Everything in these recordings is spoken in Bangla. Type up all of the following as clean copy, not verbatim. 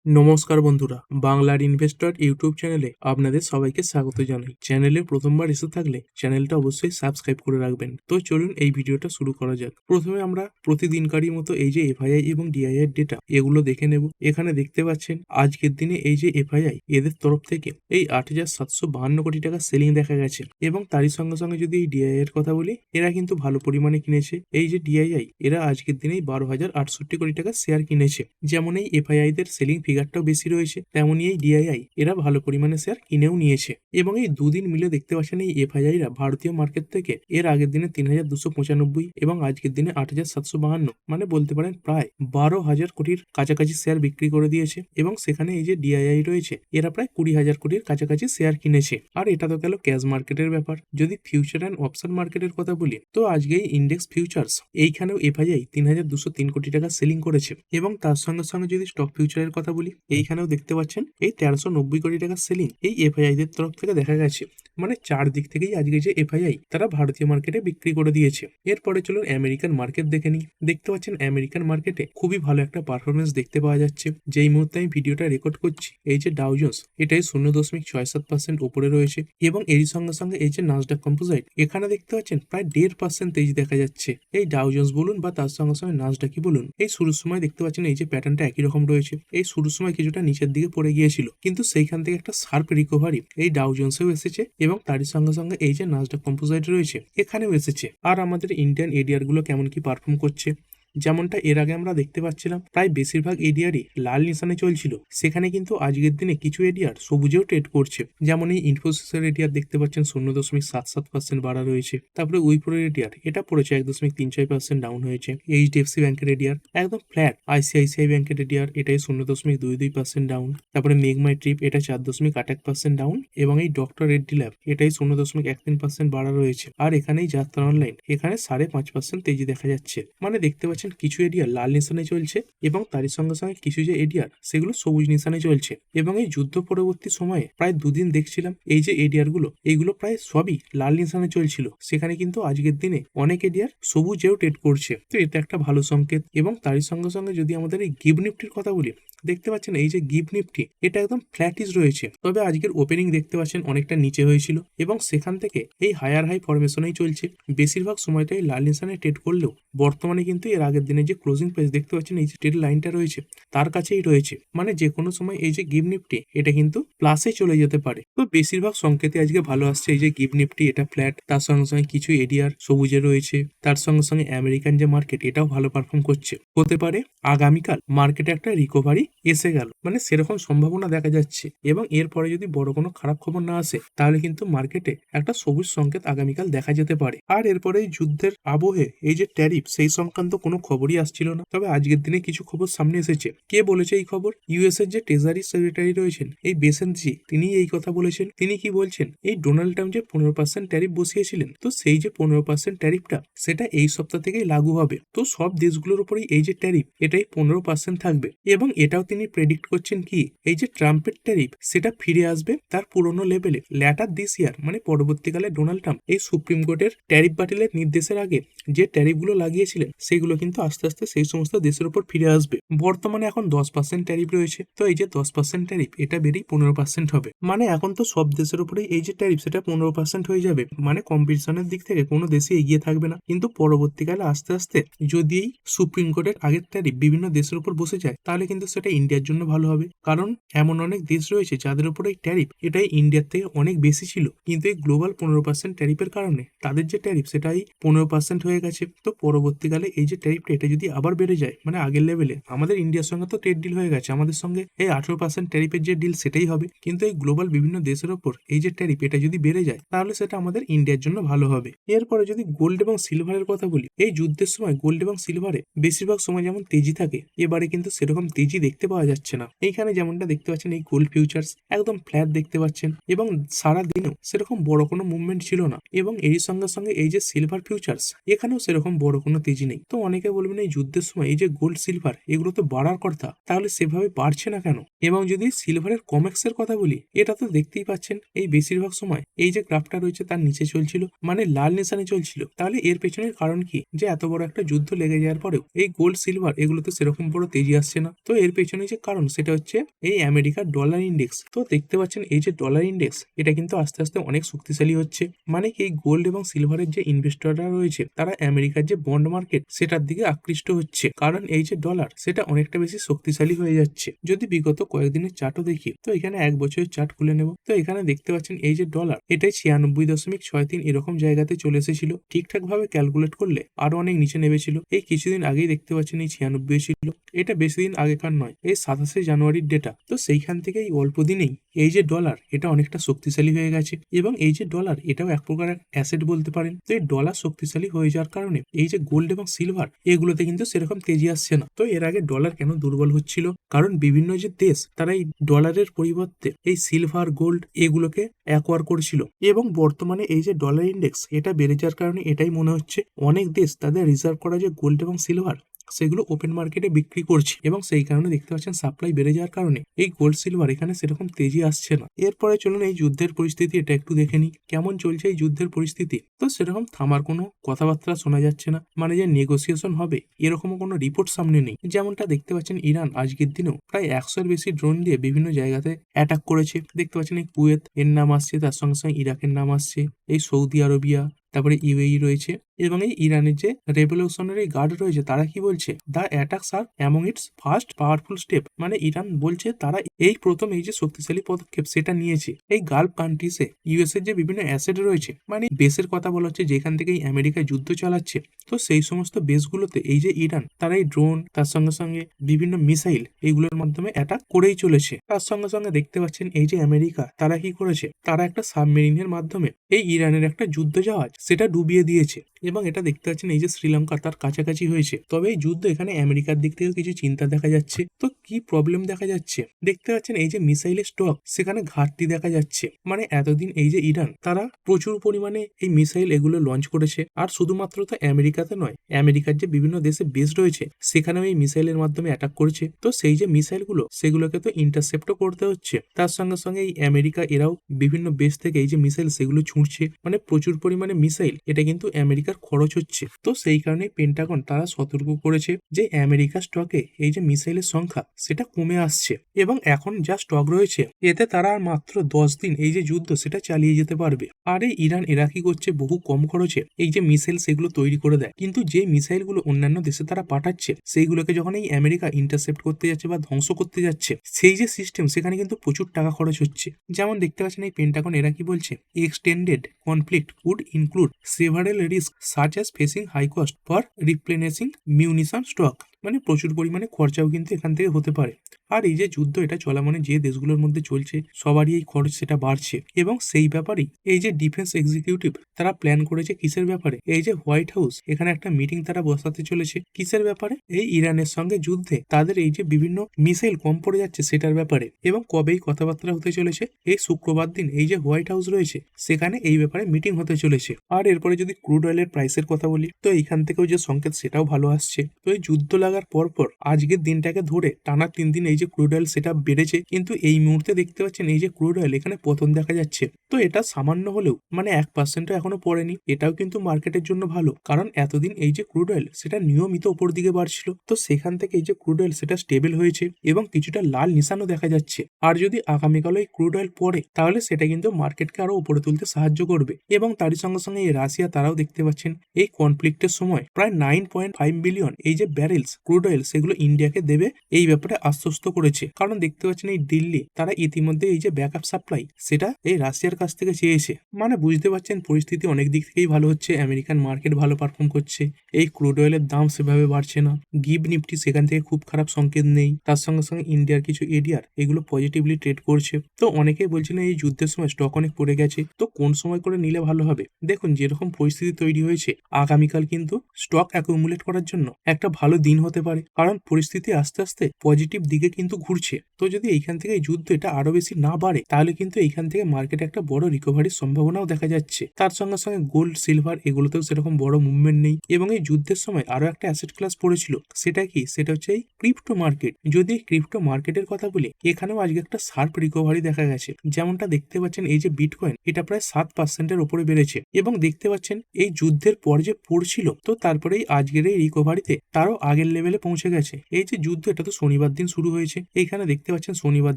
নমস্কার বন্ধুরা, বাংলার ইনভেস্টর ইউটিউব চ্যানেলে আপনাদের সবাইকে স্বাগত জানাই। চ্যানেলে প্রথমবার এসে থাকলে চ্যানেলটা অবশ্যই সাবস্ক্রাইব করে রাখবেন। তো চলুন এই ভিডিওটা শুরু করা যাক। প্রথমে আমরা প্রতিদিনকারই মতো এই যে এফআইআই এবং ডিআইআই এর ডেটা এগুলো দেখে নেব। এখানে দেখতে পাচ্ছেন আজকের দিনে এই যে এফআইআই এদের তরফ থেকে এই 8,752 কোটি টাকা সেলিং দেখা গেছে এবং তারই সঙ্গে সঙ্গে যদি এই ডিআইআই এর কথা বলি, এরা কিন্তু ভালো পরিমাণে কিনেছে। এই যে ডিআইআই এরা আজকের দিনেই 12,068 কোটি টাকা শেয়ার কিনেছে। যেমন এই এফআইআই দের সেলিং ফিগারটাও বেশি রয়েছে, তেমনই এই ডিআইআই এরা ভালো পরিমাণে শেয়ার কিনেও নিয়েছে এবং এই দুদিন মিলে দেখতে পাচ্ছেন এই এফআইআইরা ভারতীয় মার্কেট থেকে এর আগের দিনে 3,295 এবং আজকের দিনে 8,752, মানে বলতে পারেন প্রায় 12,000 কোটির কাছাকাছি শেয়ার বিক্রি করে দিয়েছে এবং সেখানে এই যে ডিআইআই রয়েছে এরা প্রায় 20,000 কোটির কাছাকাছি শেয়ার কিনেছে। আর এটা তো গেল ক্যাশ মার্কেটের ব্যাপার। যদি ফিউচার অ্যান্ড অপশন মার্কেটের কথা বলি, তো আজকে এই ইন্ডেক্স ফিউচার্স এইখানেও এফআইআই 3,203 কোটি টাকা সেলিং করেছে এবং তার সঙ্গে সঙ্গে যদি স্টক ফিউচারের কথা বলি, এইখানেও দেখতে পাচ্ছেন এই 1390 কোটি টাকা সেলিং এই এফআইআই দের তরফ থেকে দেখা গেছে। মানে চারদিক থেকেই আজকে যে এফআইআই তারা ভারতীয় মার্কেটে বিক্রি করে দিয়েছে। এরপরে চলুন আমেরিকান মার্কেট দেখে নিই। দেখতে পাচ্ছেন আমেরিকান মার্কেটে খুবই ভালো একটা পারফরমেন্স দেখতে পাওয়া যাচ্ছে। যেই মুহূর্তে আমি ভিডিওটা রেকর্ড করছি, এই যে ডাউ জোন্স এটাই 0.67% উপরে রয়েছে এবং এরই সঙ্গে সঙ্গে এই যে নাসডাক কম্পোজাইট এখানে দেখতে পাচ্ছেন প্রায় 1.5% তেজ দেখা যাচ্ছে। এই ডাউ জোন্স বলুন বা তার সঙ্গে সঙ্গে নাসডাকই বলুন, এই শুরুর সময় দেখতে পাচ্ছেন এই যে প্যাটার্নটা একই রকম রয়েছে। এই শুরুর সময় কিছুটা নিচের দিকে পড়ে গিয়েছিল, কিন্তু সেইখান থেকে একটা শার্প রিকভারি এই ডাউ জোন্সেও এসেছে এবং তারই সঙ্গে সঙ্গে এই যে নাসডাক কম্পোজাইট রয়েছে এখানেও এসেছে। আর আমাদের ইন্ডিয়ান এডিআর গুলো কেমন কি পারফর্ম করছে, যেমনটা এর আগে আমরা দেখতে পাচ্ছিলাম প্রায় বেশিরভাগ এডিআরই লাল নিশানে চলছিল, সেখানে কিন্তু আজকের দিনে কিছু এডিআর সবুজেও ট্রেড করছে। যেমন এই ইনফোসিসের এডিআর দেখতে পাচ্ছেন 0.77% বাড়া রয়েছে। তারপরে উইপ্রোর এডিআর এটা পড়েছে 1.36% ডাউন হয়েছে। এইচডিএফসি ব্যাংকের এডিআর একদম ফ্ল্যাট। আইসিআইসিআই ব্যাংকের এডিআর এটাই 0.22% ডাউন। তারপরে মেঘমাই ট্রিপ এটা 4.81% ডাউন এবং এই ডক্টর রেড্ডি ল্যাব এটাই 0.13% বাড়া রয়েছে। আর এখানেই যাত্রা অনলাইন এখানে 5.5% তেজি দেখা যাচ্ছে। মানে দেখতে পাচ্ছেন কিছু এডিআর লাল নিশানে চলছে এবং তারই সঙ্গে সঙ্গে কিছু যে এডিআর সেগুলো সবুজ নিশানে চলছে। এবং এই যুদ্ধ পরবর্তী সময়ে প্রায় দুদিন দেখছিলাম এই যে এডিআর গুলো এইগুলো প্রায় সবই লাল নিশানে চলছিল, সেখানে কিন্তু আজকের দিনে অনেক এডিআর সবুজেও ট্রেড করছে। তো এটা একটা ভালো সংকেত। এবং তারই সঙ্গে সঙ্গে যদি আমাদের এই গিভ নিফটির কথা বলি, দেখতে পাচ্ছেন এই যে গিভ নিফটি এটা একদম ফ্ল্যাটিস রয়েছে, তবে আজকের ওপেনিং দেখতে পাচ্ছেন অনেকটা নিচে হয়েছিল এবং সেখান থেকে এই হায়ার হাই ফরমেশনেই চলছে। বেশিরভাগ সময়টাই লাল নিশানে ট্রেড করলেও বর্তমানে কিন্তু এর আগের দিনে যে ক্লোজিং প্রাইস দেখতে পাচ্ছেন এই যে ট্রেড লাইনটা রয়েছে তার কাছেই রয়েছে। মানে যে কোনো সময় এই যে গিভ নিফটি এটা কিন্তু প্লাসে চলে যেতে পারে। তো বেশিরভাগ সংকেতে আজকে ভালো আসছে। এই যে গিভ নিফটি এটা ফ্ল্যাট, তার সঙ্গে সঙ্গে কিছু এডিআর সবুজে রয়েছে, তার সঙ্গে সঙ্গে আমেরিকান যে মার্কেট এটাও ভালো পারফর্ম করছে। হতে পারে আগামীকাল মার্কেটে একটা রিকভারি এসে গেল, মানে সেরকম সম্ভাবনা দেখা যাচ্ছে। এবং এরপরে যদি বড় কোনো খারাপ খবর না আসে, তাহলে কিন্তু মার্কেটে একটা সবুজ সংকেত আগামীকাল দেখা যেতে পারে। আর এরপরে এই যুদ্ধের আবহে এই যে ট্যারিফ সেই সংক্রান্ত কোনো খবরই আসছিল না, তবে আজকের দিনে কিছু খবর সামনে এসেছে। কে বলেছে এই খবর? ইউএস এর যে ট্রেজারি সেক্রেটারি রয়েছেন এই বেসেন্সি, তিনি এই কথা বলেছেন। তিনি কি বলছেন, এই ডোনাল্ড ট্রাম্প যে 15% ট্যারিফ বসিয়েছিলেন, তো সেই যে 15% ট্যারিফটা সেটা এই সপ্তাহ থেকেই লাগু হবে। তো সব দেশগুলোর উপরেই এই যে ট্যারিফ এটাই 15% থাকবে। এবং এটাও তিনি প্রেডিক্ট করছেন কি, এই যে ট্রাম্পের ট্যারিফ সেটা ফিরে আসবে তার পুরনো লেভেলে ল্যাটার দিস ইয়ার, মানে পরবর্তীকালে ডোনাল্ড ট্রাম্প এই সুপ্রিম কোর্টের ট্যারিফ বাতিলের নির্দেশের আগে যে ট্যারিফগুলো লাগিয়েছিলেন সেগুলো কিন্তু আস্তে আস্তে সেই সমস্ত দেশের উপর ফিরে আসবে। বর্তমানে এখন 10% ট্যারিফ রয়েছে, তো এই যে 10% ট্যারিফ এটা বেরিয়ে 15% হবে। মানে এখন তো সব দেশের উপরে এই যে ট্যারিফ সেটা 15% হয়ে যাবে। মানে কম্পিটিশনের দিক থেকে কোনো দেশে এগিয়ে থাকবে না। কিন্তু পরবর্তীকালে আস্তে আস্তে যদি এই সুপ্রিম কোর্টের আগের ট্যারিফ বিভিন্ন দেশের উপর বসে যায়, তাহলে কিন্তু সেটা ইন্ডিয়ার জন্য ভালো হবে। কারণ এমন অনেক দেশ রয়েছে যাদের উপর এই ট্যারিফ এটাই ইন্ডিয়ার থেকে অনেক বেশি ছিল, কিন্তু এই গ্লোবাল 15% ট্যারিফের কারণে তাদের যে ট্যারিফ সেটাই 15% হয়ে গেছে। তো পরবর্তীকালে এই যে ট্যারিফটা এটা যদি আবার বেড়ে যায়, মানে আগের লেভেলে, আমাদের ইন্ডিয়ার সঙ্গে তো ট্রেড ডিল হয়ে গেছে, আমাদের সঙ্গে এই 18% ট্যারিফের যে ডিল সেটাই হবে। কিন্তু এই গ্লোবাল বিভিন্ন দেশের ওপর এই যে ট্যারিফ এটা যদি বেড়ে যায়, তাহলে সেটা আমাদের ইন্ডিয়ার জন্য ভালো হবে। এরপরে যদি গোল্ড এবং সিলভারের কথা বলি, এই যুদ্ধের সময় গোল্ড এবং সিলভারে বেশিরভাগ সময় যেমন তেজি থাকে, এবারে কিন্তু সেরকম তেজি দেখতে পাওয়া যাচ্ছে না। এইখানে যেমনটা দেখতে পাচ্ছেন এই গোল্ড ফিউচার্স একদম ফ্ল্যাট দেখতে পাচ্ছেন এবং সারা দিনেও সেরকম বড় কোনো মুভমেন্ট ছিল না। এবং এর সঙ্গে সঙ্গে এই যে সিলভার ফিউচার্স এখানেও সেরকম বড় কোনো তেজি নেই। তো অনেকে বলবেন এই যুদ্ধের সময় এই যে গোল্ড সিলভার এগুলো তো বাড়ার কথা, তাহলে সেভাবে বাড়ছে না কেন? এবং যদি সিলভারের কমেক্সের কথা বলি, এটা তো দেখতেই পাচ্ছেন এই বেশিরভাগ সময় এই যে গ্রাফটা রয়েছে তার নিচে চলছিল, মানে লাল নিশানে চলছিল। তাহলে এর পেছনের কারণ কি, যে এত বড় একটা যুদ্ধ লেগে যাওয়ার পরেও এই গোল্ড সিলভার এগুলোতে সেরকম বড় তেজি আসছে না। তো এর পেছনে পেছনে যে কারণ সেটা হচ্ছে এই আমেরিকার ডলার ইন্ডেক্স। তো দেখতে পাচ্ছেন এই যে ডলার ইন্ডেক্স এটা কিন্তু আস্তে আস্তে অনেক শক্তিশালী হচ্ছে। মানে কি এই গোল্ড এবং সিলভারের যে ইনভেস্টররা রয়েছে তারা আমেরিকার যে বন্ড মার্কেট সেটার দিকে আকৃষ্ট হচ্ছে, কারণ এই যে ডলার সেটা অনেকটা বেশি শক্তিশালী হয়ে যাচ্ছে। যদি বিগত কয়েকদিনের চার্টও দেখি তো এখানে 1 বছরের চার্ট খুলে নেব, তো এখানে দেখতে পাচ্ছেন এই যে ডলার এটাই 96.63 এরকম জায়গাতে চলে এসেছিল। ঠিকঠাক ভাবে ক্যালকুলেট করলে আরো অনেক নিচে নেমেছিল। এই কিছুদিন আগেই দেখতে পাচ্ছেন এই 96 ছিল। এটা বেশি দিন আগেকার নয়, এই 27শে জানুয়ারির ডেটা। তো সেইখান থেকে এই অল্প দিনেই এই যে ডলার এটা অনেকটা শক্তিশালী হয়ে গেছে, এবং এই যে ডলার এটাও এক প্রকার অ্যাসেট বলতে পারেন। তো এই ডলার শক্তিশালী হয়ে যাওয়ার কারণে এই যে গোল্ড এবং সিলভার এগুলোতে কিন্তু সেরকম তেজি আসছে না। তো এর আগে ডলার কেন দুর্বল হচ্ছিল, কারণ বিভিন্ন যে দেশ তারা এই ডলারের পরিবর্তে এই সিলভার গোল্ড এগুলোকে অ্যাকোয়ার করছিল, এবং বর্তমানে এই যে ডলার ইন্ডেক্স এটা বেড়ে যাওয়ার কারণে এটাই মনে হচ্ছে অনেক দেশ তাদের রিজার্ভ করা যে গোল্ড এবং সিলভার সেগুলো ওপেন মার্কেটে বিক্রি করছে, এবং সেই কারণে দেখতে পাচ্ছেন সাপ্লাই বেড়ে যাওয়ার কারণে এই গোল্ড সিলভার এখানে সেরকম তেজি আসছে না। এরপরে চলুন এই যুদ্ধের পরিস্থিতি এটা একটু দেখে নিই কেমন চলছে এই যুদ্ধের পরিস্থিতি। তো সেরকম থামার কোনো কথাবার্তা শোনা যাচ্ছে না, মানে যে নেগোসিয়েশন হবে এরকমও কোনো রিপোর্ট সামনে নেই। যেমনটা দেখতে পাচ্ছেন ইরান আজকের দিনেও প্রায় 100-এর বেশি ড্রোন দিয়ে বিভিন্ন জায়গাতে অ্যাটাক করেছে। দেখতে পাচ্ছেন এই কুয়েত এর নাম আসছে, তার সঙ্গে সঙ্গে ইরাকের নাম আসছে, এই সৌদি আরবিয়া, তারপরে ইউএই রয়েছে, এবং এই ইরানের যে রেভলিউশনারি গার্ড রয়েছে তারা কি বলছে, the attacks R among its first powerful step. মানে ইরান বলছে তারা এই প্রথম এই যে শক্তিশালী পদক্ষেপ সেটা নিয়েছে। এই গালফ কান্ট্রিসে ইউএস এর যে বিভিন্ন অ্যাসেট রয়েছে, মানে বেসের কথা বলা হচ্ছে যেখান থেকে এই আমেরিকা যুদ্ধ চালাচ্ছে, তো সেই সমস্ত বেসগুলোতে এই যে ইরান তারা এই ড্রোন তার সঙ্গে সঙ্গে বিভিন্ন মিসাইল এইগুলোর মাধ্যমে অ্যাটাক করেই চলেছে। তার সঙ্গে সঙ্গে দেখতে পাচ্ছেন এই যে আমেরিকা তারা কি করেছে, তারা একটা সাবমেরিনের মাধ্যমে এই ইরানের একটা যুদ্ধ জাহাজ সেটা ডুবিয়ে দিয়েছে, এবং এটা দেখতে পাচ্ছেন এই যে শ্রীলঙ্কা তার কাছাকাছি হয়েছে। তবে এই যুদ্ধ এখানে আমেরিকার দিক থেকে কিছু চিন্তা দেখা যাচ্ছে। তো কি প্রবলেম দেখা যাচ্ছে, দেখতে পাচ্ছেন এই যে মিসাইলের স্টক সেখানে ঘাটতি দেখা যাচ্ছে। মানে এতদিন এই যে ইরান তারা প্রচুর পরিমাণে এই মিসাইল এগুলো লঞ্চ করেছে, আর শুধুমাত্র তো আমেরিকাতে নয়, আমেরিকার যে বিভিন্ন দেশে বেস রয়েছে সেখানেও এই মিসাইলের মাধ্যমে অ্যাটাক করেছে। তো সেই যে মিসাইলগুলো সেগুলোকে তো ইন্টারসেপ্টও করতে হচ্ছে। তার সঙ্গে সঙ্গে এই আমেরিকা এরাও বিভিন্ন বেস থেকে এই যে মিসাইল সেগুলো ছুঁড়ছে, মানে প্রচুর পরিমাণে মিসাইল এটা কিন্তু আমেরিকার খরচ হচ্ছে। তো সেই কারণে পেন্টাগন তারা সতর্ক করেছে যে আমেরিকার স্টকে এই যে মিসাইলের সংখ্যা সেটা কমে আসছে, এবং এখন যা স্টক রয়েছে এতে তারা আর মাত্র 10 দিন এই যে যুদ্ধ সেটা চালিয়ে যেতে পারবে। আর এই ইরান এরা কি করছে, বহু কম খরচে এই যে মিসাইল সেগুলো তৈরি করে দেয়, কিন্তু যে মিসাইলগুলো অন্যান্য দেশে তারা পাঠাচ্ছে সেইগুলোকে যখন এই আমেরিকা ইন্টারসেপ্ট করতে যাচ্ছে বা ধ্বংস করতে যাচ্ছে, সেই যে সিস্টেম সেখানে কিন্তু প্রচুর টাকা খরচ হচ্ছে। যেমন দেখতে পাচ্ছেন এই পেন্টাগন এরা কি বলছে, extended conflict would include several risk such as facing high cost for replenishing munition stock. মানে প্রচুর পরিমাণে খরচাও কিন্তু এখান থেকে হতে পারে। আর এই যে যুদ্ধ এটা চলা মানে যে দেশগুলোর মধ্যে চলছে সবারই এই খরচ সেটা বাড়ছে, এবং সেই ব্যাপারেই এই যে ডিফেন্স এক্সিকিউটিভ তারা প্ল্যান করেছে কিসের ব্যাপারে, এই যে হোয়াইট হাউস এখানে একটা মিটিং তারা বসাতে চলেছে কিসের ব্যাপারে, এই ইরানের সঙ্গে যুদ্ধে তাদের এই যে বিভিন্ন মিসাইল কম পড়ে যাচ্ছে সেটার ব্যাপারে। এবং কবেই কথাবার্তা হতে চলেছে, এই শুক্রবার দিন এই যে হোয়াইট হাউস রয়েছে সেখানে এই ব্যাপারে মিটিং হতে চলেছে। আর এরপরে যদি ক্রুড অয়েলের প্রাইসের কথা বলি, তো এইখান থেকেও যে সংকেত সেটাও ভালো আসছে। তো এই যুদ্ধ লাগার পরপর আজকের দিনটাকে ধরে টানা 3 দিন এই যে ক্রুড অয়েল সেটা বেড়েছে, কিন্তু এই মুহূর্তে দেখতে পাচ্ছেন এই যে ক্রুড অয়েল এখানে পতন দেখা যাচ্ছে। তো এটা সামান্য হলেও মানে 1% এখনো পড়েনি, এটাও কিন্তু মার্কেটের জন্য ভালো, কারণ এতদিন এই যে ক্রুড অয়েল সেটা নিয়মিত উপর দিকে বাড়ছিল, তো সেখান থেকে এই যে ক্রুড অয়েল সেটা স্টেবল হয়েছে এবং কিছুটা লাল নিশানও দেখা যাচ্ছে। আর যদি আগামীকালও এই ক্রুড অয়েল পড়ে তাহলে সেটা কিন্তু মার্কেটকে আরো উপরে তুলতে সাহায্য করবে। এবং তারই সঙ্গে সঙ্গে এই রাশিয়া তারাও দেখতে পাচ্ছেন এই কনফ্লিক্টের সময় প্রায় 9.5 বিলিয়ন এই যে ব্যারেলস ক্রুড অয়েল সেগুলো ইন্ডিয়াকে দেবে এই ব্যাপারে আশ্বস্ত করেছে। কারণ দেখতে পাচ্ছেন এই দিল্লি তারা ইতিমধ্যে এই যে ব্যাকআপ সাপ্লাই সেটা এই রাশিয়ার কাছ থেকে চেয়েছে। মানে বুঝতে পারছেন পরিস্থিতি অনেক দিক থেকেই ভালো হচ্ছে, আমেরিকান মার্কেট ভালো পারফর্ম করছে, এই ক্রুড অয়েলের দাম সেভাবে বাড়ছে না, গিভ নিফটি সেখান থেকে খুব খারাপ সংকেত নেই, তার সঙ্গে সঙ্গে ইন্ডিয়ার কিছু এডিআর এগুলো পজিটিভলি ট্রেড করছে। তো অনেকেই বলছিলেন এই যুদ্ধের সময় স্টক অনেক পড়ে গেছে, তো কোন সময় করে নিলে ভালো হবে। দেখুন যেরকম পরিস্থিতি তৈরি হয়েছে আগামীকাল কিন্তু স্টক অ্যাকুমুলেট করার জন্য একটা ভালো দিন হতে পারে, কারণ পরিস্থিতি আস্তে আস্তে পজিটিভ দিকে কিন্তু ঘুরছে। তো যদি এইখান থেকে এই যুদ্ধ এটা আরো বেশি না বাড়ে তাহলে কিন্তু এইখান থেকে মার্কেটে একটা বড় রিকভারির সম্ভাবনাও দেখা যাচ্ছে। তার সঙ্গে সঙ্গে গোল্ড সিলভার এগুলোতেও সেরকম বড় মুভমেন্ট নেই। এবং এই যুদ্ধের সময় আরো একটা অ্যাসেট ক্লাস পড়েছিল, সেটা কি, সেটা হচ্ছে এই ক্রিপ্টো মার্কেট। যদি এই ক্রিপ্টো মার্কেটের কথা বলি এখানেও আজকে একটা শার্প রিকভারি দেখা গেছে। যেমনটা দেখতে পাচ্ছেন এই যে বিটকয়েন এটা প্রায় 7% উপরে বেড়েছে, এবং দেখতে পাচ্ছেন এই যুদ্ধের পর যে পড়ছিল তো তারপরেই আজকের এই রিকভারিতে তারও আগের লেভেলে পৌঁছে গেছে। এই যে যুদ্ধ এটা তো শনিবার দিন শুরু হয়েছে, রয়েছে। এইখানে দেখতে পাচ্ছেন শনিবার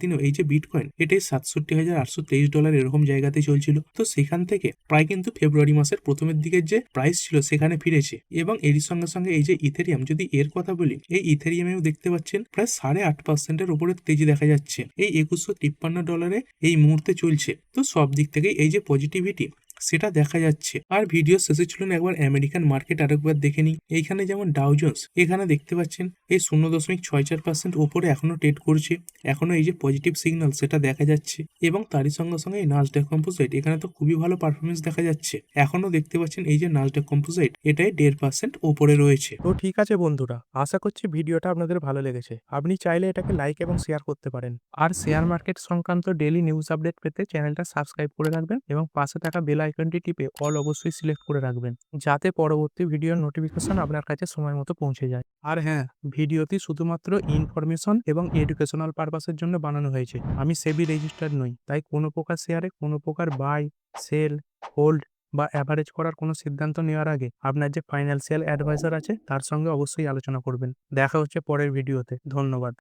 দিনেও এই যে বিটকয়েন এটাই $67,823 এরকম জায়গাতে চলছিল। তো সেখান থেকে প্রায় কিন্তু ফেব্রুয়ারি মাসের প্রথমের দিকের যে প্রাইস ছিল সেখানে ফিরেছে। এবং এরই সঙ্গে সঙ্গে এই যে ইথেরিয়াম, যদি এর কথা বলি, এই ইথেরিয়ামেও দেখতে পাচ্ছেন প্রায় 8.5% উপরে তেজি দেখা যাচ্ছে। এই $2153 এই মুহূর্তে চলছে। তো সব দিক থেকেই এই যে পজিটিভিটি সেটা দেখা যাচ্ছে। আর ভিডিও শেষে চলুন একবার আমেরিকান মার্কেট আরেকবার দেখে নিই। এইখানে যেমন ডাউ জোন্স এখানে দেখতে পাচ্ছেন এই 0.64% ওপরে এখনো ট্রেড করছে। এখনো এই যে পজিটিভ সিগন্যাল সেটা দেখা যাচ্ছে। এবং তারই সঙ্গে সঙ্গে এই নাসডাক কম্পোজিট এখানে তো খুবই ভালো পারফরমেন্স দেখা যাচ্ছে। এখনো দেখতে পাচ্ছেন এই যে নাসডাক কম্পোজিট এটাই 1.5% ওপরে রয়েছে। তো ঠিক আছে বন্ধুরা, আশা করছি ভিডিওটা আপনাদের ভালো লেগেছে। আপনি চাইলে এটাকে লাইক এবং শেয়ার করতে পারেন। আর শেয়ার মার্কেট সংক্রান্ত ডেইলি নিউজ আপডেট পেতে চ্যানেলটা সাবস্ক্রাইব করে রাখবেন এবং পাশে থাকা বেল আইকনটি টিপে অল অবশ্যই সিলেক্ট করে রাখবেন, যাতে পরবর্তী ভিডিওর নোটিফিকেশন আপনার কাছে সময় মতো পৌঁছে যায়। আর হ্যাঁ, ভিডিওটি শুধুমাত্র ইনফরমেশন এবং এডুকেশনাল পারপাসের জন্য বানানো হয়েছে। আমি সেবি রেজিস্টার্ড নই, তাই কোনো প্রকার শেয়ারে কোনো প্রকার বাই, সেল, হোল্ড বা অ্যাভারেজ করার কোনো সিদ্ধান্ত নেওয়ার আগে আপনার যে ফাইন্যান্সিয়াল অ্যাডভাইজার আছে তার সঙ্গে অবশ্যই আলোচনা করবেন। দেখা হচ্ছে পরের ভিডিওতে। ধন্যবাদ।